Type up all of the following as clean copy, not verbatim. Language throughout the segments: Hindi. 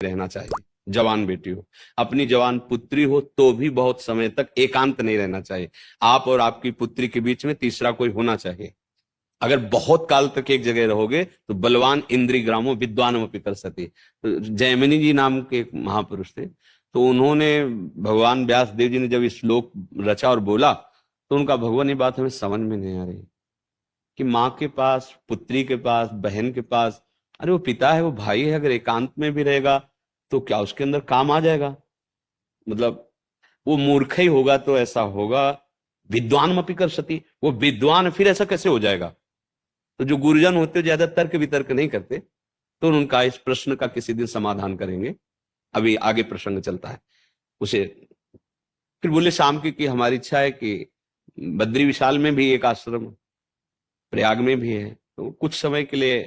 रहना चाहिए। जवान बेटी हो, अपनी जवान पुत्री हो तो भी बहुत समय तक एकांत नहीं रहना चाहिए। आप और आपकी पुत्री के बीच में तीसरा कोई होना चाहिए। अगर बहुत काल तक एक जगह रहोगे तो बलवान इंद्री ग्रामो विद्वानमपि कर्षति। तो जैमिनी जी नाम के एक महापुरुष थे, तो उन्होंने, भगवान व्यास देव जी ने जब इस श्लोक रचा और बोला, तो उनका भगवान ये बात हमें समझ में नहीं आ रही कि माँ के पास, पुत्री के पास, बहन के पास, अरे वो पिता है, वो भाई है, अगर एकांत में भी रहेगा तो क्या उसके अंदर काम आ जाएगा? मतलब वो मूर्ख ही होगा तो ऐसा होगा। विद्वान मपि कर्षति, वो विद्वान फिर ऐसा कैसे हो जाएगा? तो जो गुरुजन होते हैं ज्यादा तर्क वितर्क नहीं करते, तो उनका इस प्रश्न का किसी दिन समाधान करेंगे। अभी आगे प्रसंग चलता है उसे। फिर बोले शाम की हमारी इच्छा है कि बद्री विशाल में भी एक आश्रम, प्रयाग में भी है, तो कुछ समय के लिए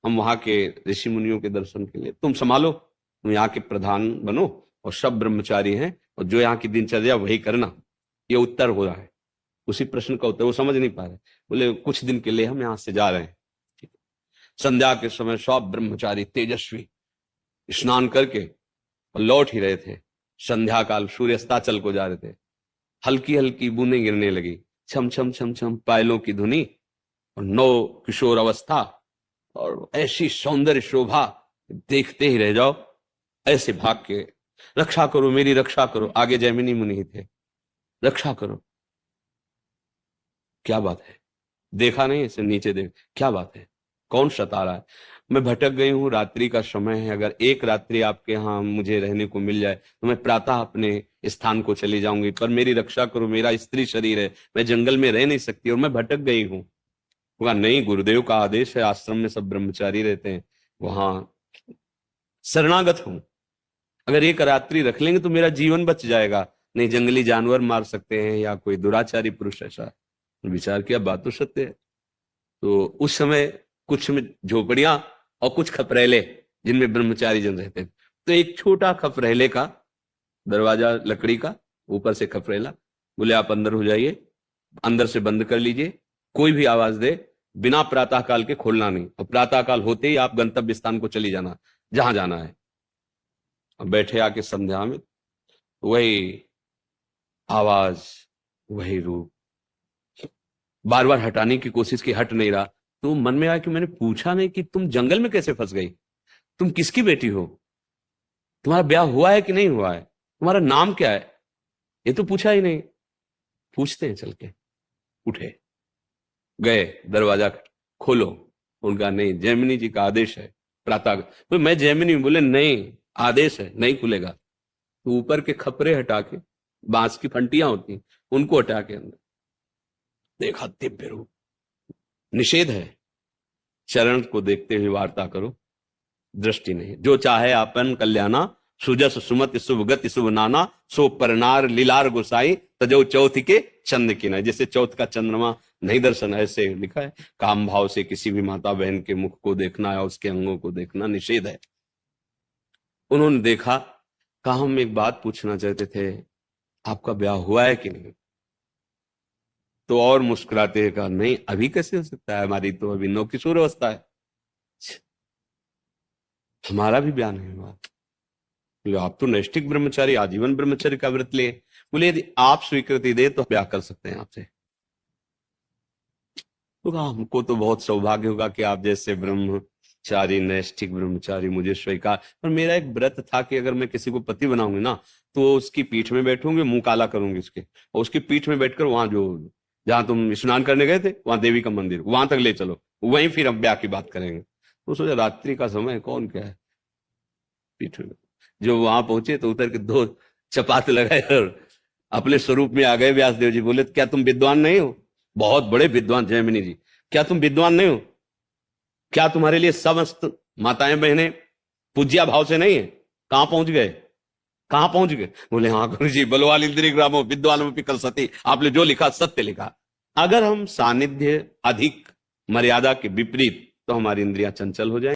हम वहां के ऋषि मुनियों के दर्शन के लिए, तुम संभालो, तुम यहाँ के प्रधान बनो और सब ब्रह्मचारी हैं और जो यहाँ की दिनचर्या वही करना। ये उत्तर हो रहा है, उसी प्रश्न का उत्तर। वो समझ नहीं पा रहे, बोले कुछ दिन के लिए हम यहाँ से जा रहे हैं। संध्या के समय सब ब्रह्मचारी तेजस्वी स्नान करके और लौट ही रहे थे। संध्या काल, सूर्यास्ताचल को जा रहे थे। हल्की हल्की बूंदें गिरने लगी, छम छम छम छम पायलों की धुनी, और नौ किशोर अवस्था और ऐसी सौंदर्य शोभा, देखते ही रह जाओ। ऐसे भाग के, रक्षा करो मेरी, रक्षा करो। आगे जैमिनी मुनि ही थे, रक्षा करो। क्या बात है? देखा नहीं, इसे नीचे देख, क्या बात है, कौन सता रहा है? मैं भटक गई हूं, रात्रि का समय है, अगर एक रात्रि आपके यहाँ मुझे रहने को मिल जाए तो मैं प्रातः अपने स्थान को चली जाऊंगी, पर मेरी रक्षा करो, मेरा स्त्री शरीर है, मैं जंगल में रह नहीं सकती और मैं भटक गई हूं। बोला नहीं, गुरुदेव का आदेश है, आश्रम में सब ब्रह्मचारी रहते हैं, वहां शरणागत हूं, अगर एक रात्रि रख लेंगे तो मेरा जीवन बच जाएगा, नहीं जंगली जानवर मार सकते हैं या कोई दुराचारी पुरुष ऐसा। विचार किया, बात तो सत्य है। तो उस समय कुछ में झोपड़ियां और कुछ खपरेले जिनमें ब्रह्मचारी जन रहते हैं, तो एक छोटा खपरेले का दरवाजा लकड़ी का, ऊपर से खपरेला, बोले आप अंदर हो जाइए, अंदर से बंद कर लीजिए, कोई भी आवाज दे बिना प्रातः काल के खोलना नहीं, और प्रातः काल होते ही आप गंतव्य स्थान को चली जाना जहां जाना है। अब बैठे आके संध्या में, वही आवाज, वही रूप, बार बार हटाने की कोशिश की, हट नहीं रहा। तो मन में आया कि मैंने पूछा नहीं कि तुम जंगल में कैसे फंस गई, तुम किसकी बेटी हो, तुम्हारा ब्याह हुआ है कि नहीं हुआ है, तुम्हारा नाम क्या है, ये तो पूछा ही नहीं। पूछते हैं चल के। उठे, गए, दरवाजा खोलो, उनका नहीं, जैमिनी जी का आदेश है प्रातः। तो मैं जैमिनी, बोले नहीं, आदेश है, नहीं खुलेगा। तो ऊपर के खपरे हटा के, बांस की फंटियां होती उनको हटा के अंदर देखा, दिव्य रूप। निषेध है, चरण को देखते हुए वार्ता करो, दृष्टि नहीं। जो चाहे आपन कल्याणा, सुजस सुमति शुभ गति शुभ नाना, सो परनार लीलार गोसाई, तजो चौथ के चंद्र की ना। जैसे चौथ का चंद्रमा नहीं दर्शन, ऐसे लिखा है, काम भाव से किसी भी माता बहन के मुख को देखना या उसके अंगों को देखना निषेध है। उन्होंने देखा, कहा हम एक बात पूछना चाहते थे, आपका ब्याह हुआ है कि नहीं? तो और मुस्कुराते हुए कहा, नहीं अभी कैसे हो सकता है, हमारी तो अभी नौ किशोर अवस्था है, हमारा भी ब्याह नहीं हुआ। बोले आप तो नैष्ठिक ब्रह्मचारी, आजीवन ब्रह्मचर्य का व्रत लिए। बोले यदि आप स्वीकृति दे तो ब्याह कर सकते हैं आपसे। तो कहा हमको तो बहुत सौभाग्य होगा कि आप जैसे ब्रह्मचारी, नैष्ठिक ब्रह्मचारी मुझे स्वीकार, पर मेरा एक व्रत था कि अगर मैं किसी को पति बनाऊंगी ना तो उसकी पीठ में बैठूंगी, मुंह काला करूंगी उसके, और उसकी पीठ में बैठकर वहां जो, जहां तुम स्नान करने गए थे वहां देवी का मंदिर, वहां तक ले चलो, वहीं फिर हम ब्याह की बात करेंगे। तो सोचा रात्रि का समय, कौन क्या है पीठ में। जो वहां पहुंचे तो उतर के दो चपात लगाए और अपने स्वरूप में आ गए। व्यासदेव जी बोले क्या तुम विद्वान नहीं हो? बहुत बड़े विद्वान जैमिनी जी, क्या तुम विद्वान नहीं हो? क्या तुम्हारे लिए समस्त माताएं बहनें पूज्या भाव से नहीं है? कहां पहुंच गए, कहां पहुंच गए? बोले हाँ गुरु जी, बलवाल इंद्रिय ग्रामो विद्वान कल सती, आपने जो लिखा सत्य लिखा। अगर हम सानिध्य अधिक मर्यादा के विपरीत, तो हमारी इंद्रियां चंचल हो जाएंगी।